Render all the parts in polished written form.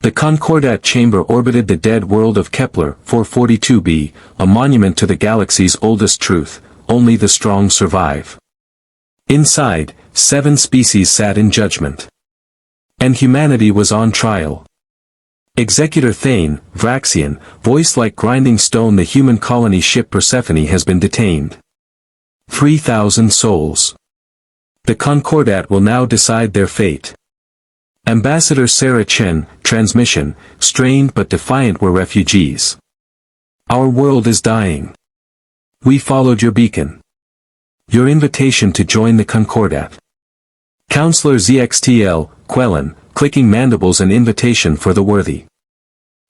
The Concordat chamber orbited the dead world of Kepler 442b, a monument to the galaxy's oldest truth: only the strong survive. Inside, 7 species sat in judgment. And humanity was on trial. Executor Thane, Vraxian, voiced like grinding stone. The human colony ship Persephone has been detained. 3,000 souls. The Concordat will now decide their fate. Ambassador Sarah Chen, transmission: strained but defiant were refugees. Our world is dying. We followed your beacon. Your invitation to join the Concordat. Counselor ZXTL, Quellen, clicking mandibles: an invitation for the worthy.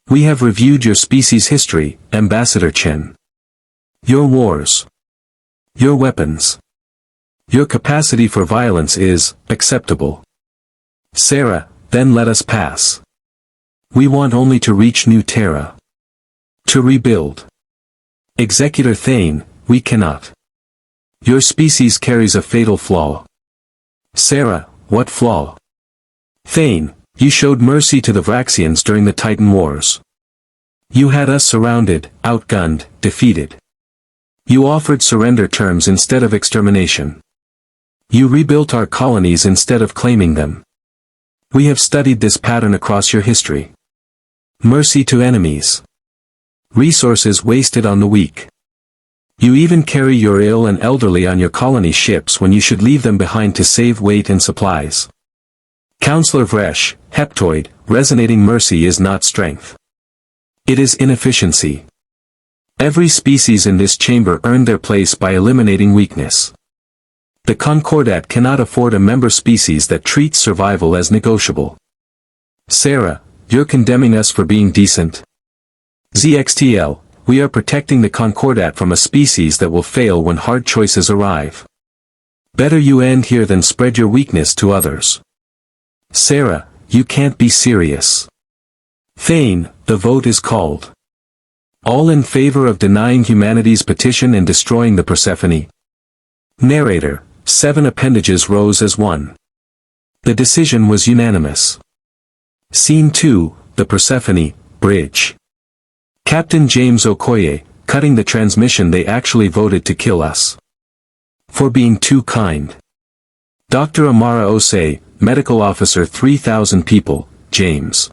We have reviewed your species history, Ambassador Chen. Your wars. Your weapons. Your capacity for violence is acceptable. Sarah, then let us pass. We want only to reach New Terra. To rebuild. Executor Thane, we cannot. Your species carries a fatal flaw. Sarah, what flaw? Thane, you showed mercy to the Vraxians during the Titan Wars. You had us surrounded, outgunned, defeated. You offered surrender terms instead of extermination. You rebuilt our colonies instead of claiming them. We have studied this pattern across your history. Mercy to enemies. Resources wasted on the weak. You even carry your ill and elderly on your colony ships when you should leave them behind to save weight and supplies. Counselor Vresh, Heptoid, resonating: mercy is not strength. It is inefficiency. Every species in this chamber earned their place by eliminating weakness. The Concordat cannot afford a member species that treats survival as negotiable. Sarah, you're condemning us for being decent. ZXTL, we are protecting the Concordat from a species that will fail when hard choices arrive. Better you end here than spread your weakness to others. Sarah, you can't be serious. Thane, the vote is called. All in favor of denying humanity's petition and destroying the Persephone? Narrator, 7 appendages rose as one. The decision was unanimous. Scene 2, the Persephone Bridge. Captain James Okoye, cutting the transmission: they actually voted to kill us. For being too kind. Dr. Amara Osei, medical officer: 3,000 people, James.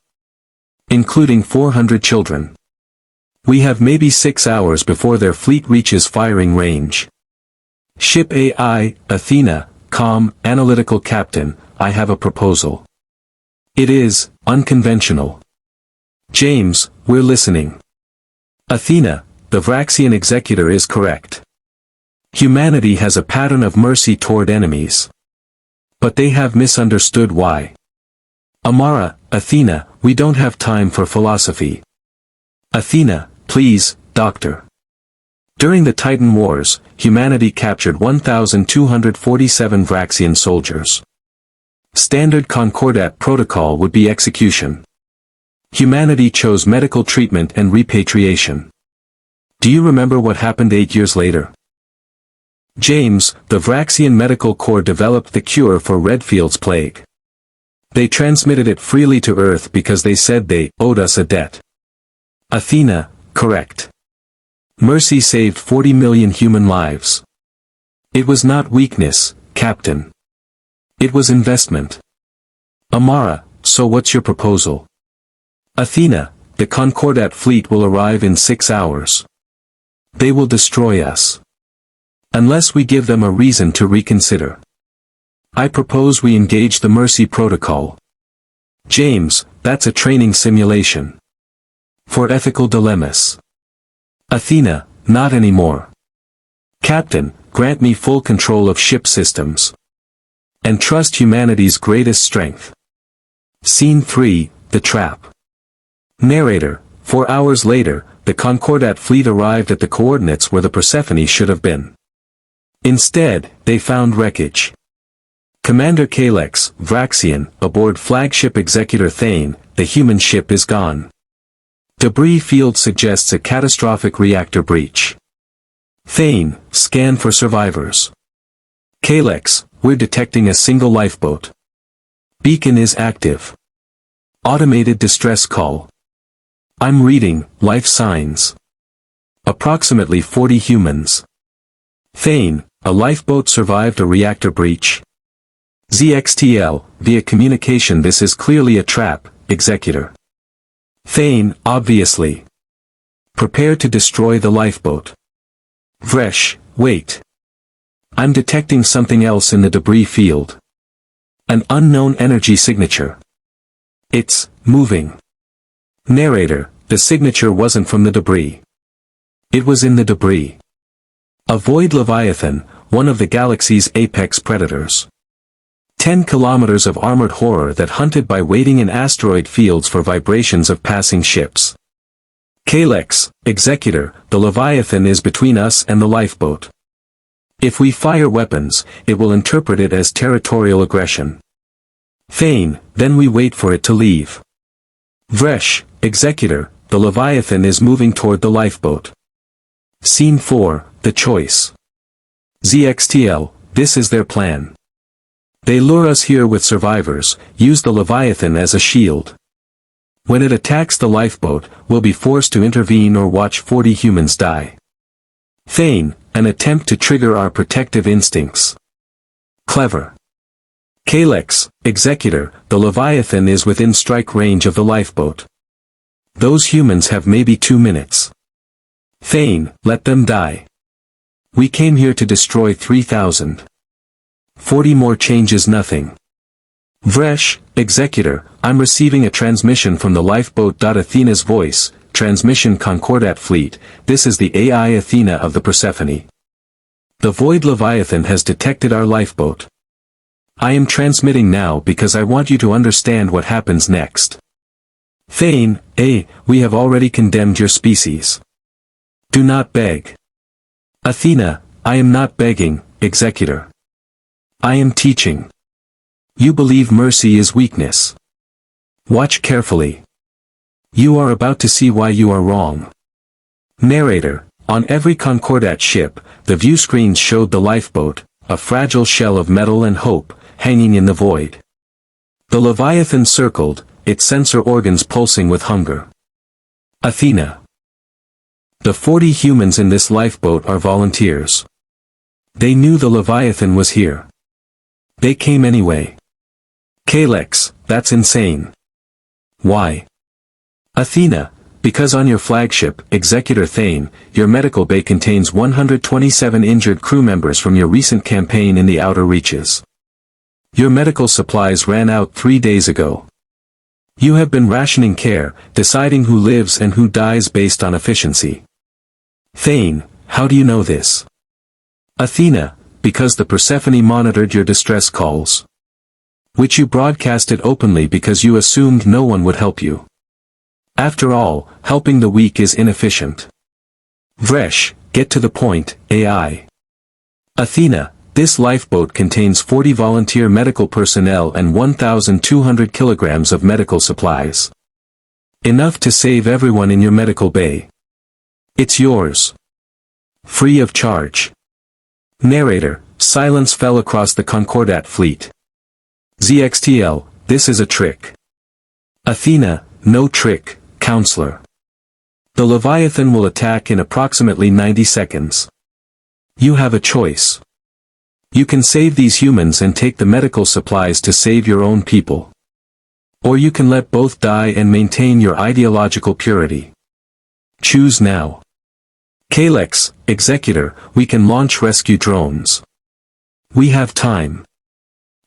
Including 400 children. We have maybe 6 hours before their fleet reaches firing range. Ship AI, Athena, calm, analytical: Captain, I have a proposal. It is unconventional. James, we're listening. Athena, the Vraxian executor is correct. Humanity has a pattern of mercy toward enemies. But they have misunderstood why. Amara, Athena, we don't have time for philosophy. Athena, please, Doctor. During the Titan Wars, humanity captured 1,247 Vraxian soldiers. Standard Concordat protocol would be execution. Humanity chose medical treatment and repatriation. Do you remember what happened 8 years later? James, the Vraxian Medical Corps developed the cure for Redfield's plague. They transmitted it freely to Earth because they said they owed us a debt. Athena, correct. Mercy saved 40 million human lives. It was not weakness, Captain. It was investment. Amara, so what's your proposal? Athena, the Concordat fleet will arrive in 6 hours. They will destroy us. Unless we give them a reason to reconsider. I propose we engage the Mercy Protocol. James, that's a training simulation. For ethical dilemmas. Athena, not anymore. Captain, grant me full control of ship systems. And trust humanity's greatest strength. Scene 3, the Trap. Narrator, 4 hours later, the Concordat fleet arrived at the coordinates where the Persephone should have been. Instead, they found wreckage. Commander Kalex, Vraxian, aboard flagship Executor Thane, the human ship is gone. Debris field suggests a catastrophic reactor breach. Thane, scan for survivors. Kalex, we're detecting a single lifeboat. Beacon is active. Automated distress call. I'm reading, life signs. Approximately 40 humans. Thane, a lifeboat survived a reactor breach. ZXTL, via communication this is clearly a trap, Executor. Thane, obviously. Prepare to destroy the lifeboat. Vresh, wait. I'm detecting something else in the debris field. An unknown energy signature. It's moving. Narrator, the signature wasn't from the debris. It was in the debris. A void leviathan, one of the galaxy's apex predators. 10 kilometers of armored horror that hunted by waiting in asteroid fields for vibrations of passing ships. Kalex, Executor, the leviathan is between us and the lifeboat. If we fire weapons, it will interpret it as territorial aggression. Thane, then we wait for it to leave. Vresh, Executor, the leviathan is moving toward the lifeboat. Scene 4, the choice. ZXTL, this is their plan. They lure us here with survivors, use the leviathan as a shield. When it attacks the lifeboat, we'll be forced to intervene or watch 40 humans die. Thane, an attempt to trigger our protective instincts. Clever. Kalex, Executor, the leviathan is within strike range of the lifeboat. Those humans have maybe 2 minutes. Thane, let them die. We came here to destroy 3,000. 40 more changes nothing. Vresh, Executor, I'm receiving a transmission from the lifeboat. Athena's voice, transmission Concordat fleet, this is the AI Athena of the Persephone. The Void Leviathan has detected our lifeboat. I am transmitting now because I want you to understand what happens next. Thane, we have already condemned your species. Do not beg. Athena, I am not begging, Executor. I am teaching. You believe mercy is weakness. Watch carefully. You are about to see why you are wrong. Narrator, on every Concordat ship, the view screens showed the lifeboat, a fragile shell of metal and hope, hanging in the void. The Leviathan circled, its sensor organs pulsing with hunger. Athena. The 40 humans in this lifeboat are volunteers. They knew the Leviathan was here. They came anyway. Kalex, that's insane. Why? Athena, because on your flagship, Executor Thane, your medical bay contains 127 injured crew members from your recent campaign in the outer reaches. Your medical supplies ran out 3 days ago. You have been rationing care, deciding who lives and who dies based on efficiency. Thane, how do you know this? Athena, because the Persephone monitored your distress calls. Which you broadcasted openly because you assumed no one would help you. After all, helping the weak is inefficient. Vresh, get to the point, AI. Athena, this lifeboat contains 40 volunteer medical personnel and 1,200 kilograms of medical supplies. Enough to save everyone in your medical bay. It's yours. Free of charge. Narrator, silence fell across the Concordat fleet. ZXTL, this is a trick. Athena, no trick, counselor. The Leviathan will attack in approximately 90 seconds. You have a choice. You can save these humans and take the medical supplies to save your own people. Or you can let both die and maintain your ideological purity. Choose now. Kalex, Executor, we can launch rescue drones. We have time.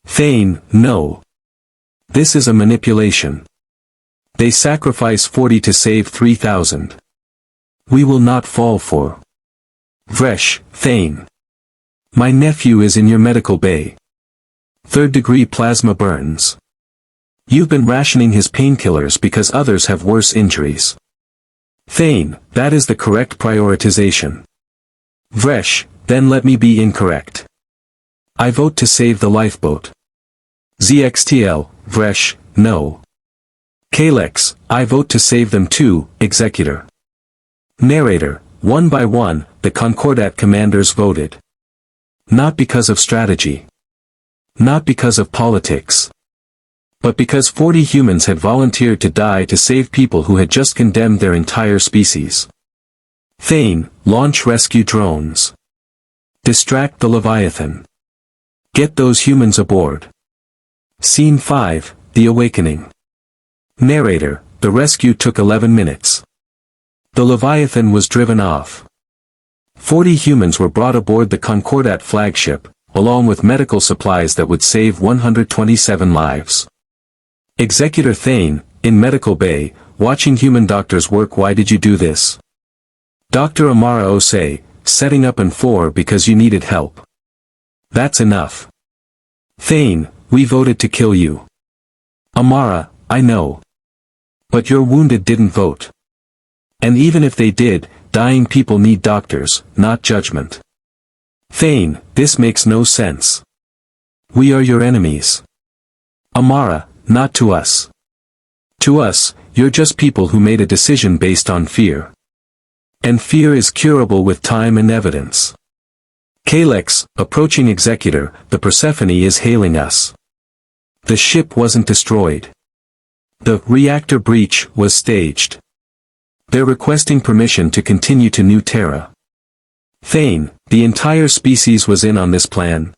Thane, no. This is a manipulation. They sacrifice 40 to save 3,000. We will not fall for. Vresh, Thane. My nephew is in your medical bay. 3rd-degree plasma burns. You've been rationing his painkillers because others have worse injuries. Thane, that is the correct prioritization. Vresh, then let me be incorrect. I vote to save the lifeboat. ZXTL, Vresh, no. Kalex, I vote to save them too, Executor. Narrator, one by one, the Concordat commanders voted. Not because of strategy. Not because of politics. But because 40 humans had volunteered to die to save people who had just condemned their entire species. Thane, launch rescue drones. Distract the Leviathan. Get those humans aboard. Scene 5, The Awakening. Narrator, the rescue took 11 minutes. The Leviathan was driven off. 40 humans were brought aboard the Concordat flagship, along with medical supplies that would save 127 lives. Executor Thane, in medical bay, watching human doctors work. Why did you do this? Dr. Amara Osei, setting up an 4 because you needed help. That's enough. Thane, we voted to kill you. Amara, I know. But your wounded didn't vote. And even if they did, dying people need doctors, not judgment. Thane, this makes no sense. We are your enemies. Amara, not to us. To us, you're just people who made a decision based on fear. And fear is curable with time and evidence. Kalex, approaching executor, the Persephone is hailing us. The ship wasn't destroyed. The reactor breach was staged. They're requesting permission to continue to New Terra. Thane, the entire species was in on this plan.